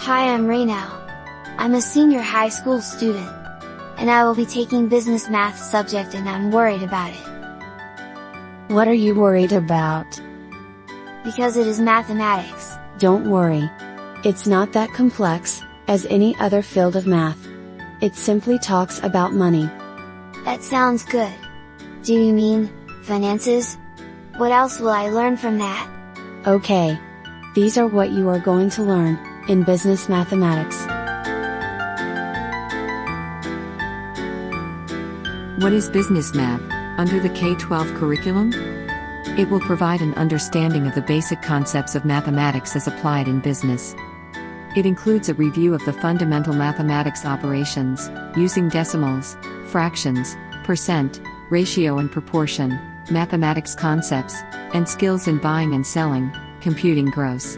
Hi, I'm Raynell. I'm a senior high school student, and I will be taking business math subject and I'm worried about it. What are you worried about? Because it is mathematics. Don't worry. It's not that complex, as any other field of math. It simply talks about money. That sounds good. Do you mean, finances? What else will I learn from that? Okay. These are what you are going to learn, in business mathematics. What is business math, under the K-12 curriculum? It will provide an understanding of the basic concepts of mathematics as applied in business. It includes a review of the fundamental mathematics operations, using decimals, fractions, percent, ratio and proportion, mathematics concepts, and skills in buying and selling, computing gross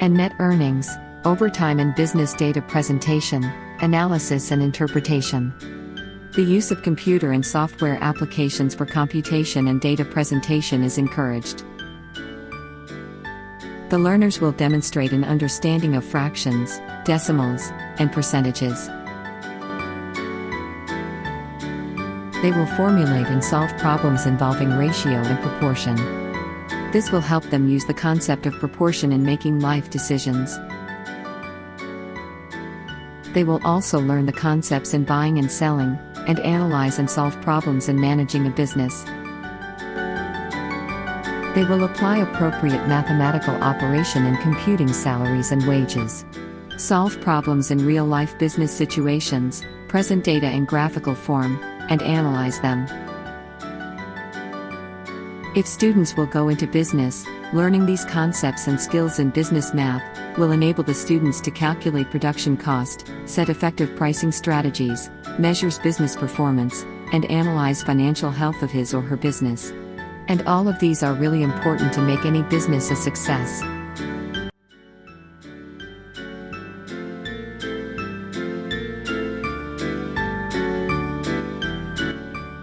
and net earnings, overtime and business data presentation, analysis and interpretation. The use of computer and software applications for computation and data presentation is encouraged. The learners will demonstrate an understanding of fractions, decimals, and percentages. They will formulate and solve problems involving ratio and proportion. This will help them use the concept of proportion in making life decisions. They will also learn the concepts in buying and selling, and analyze and solve problems in managing a business. They will apply appropriate mathematical operation in computing salaries and wages. Solve problems in real-life business situations, present data in graphical form, and analyze them. If students will go into business, learning these concepts and skills in business math will enable the students to calculate production cost, set effective pricing strategies, measures business performance, and analyze financial health of his or her business. And all of these are really important to make any business a success.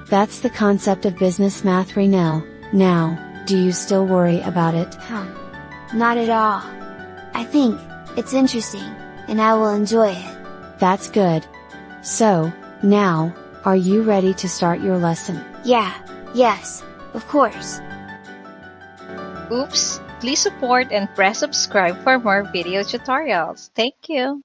That's the concept of business math, Raynell. Now, do you still worry about it? Not at all. I think it's interesting, and I will enjoy it. That's good. So, now, are you ready to start your lesson? Yes, of course. Oops! Please support and press subscribe for more video tutorials. Thank you.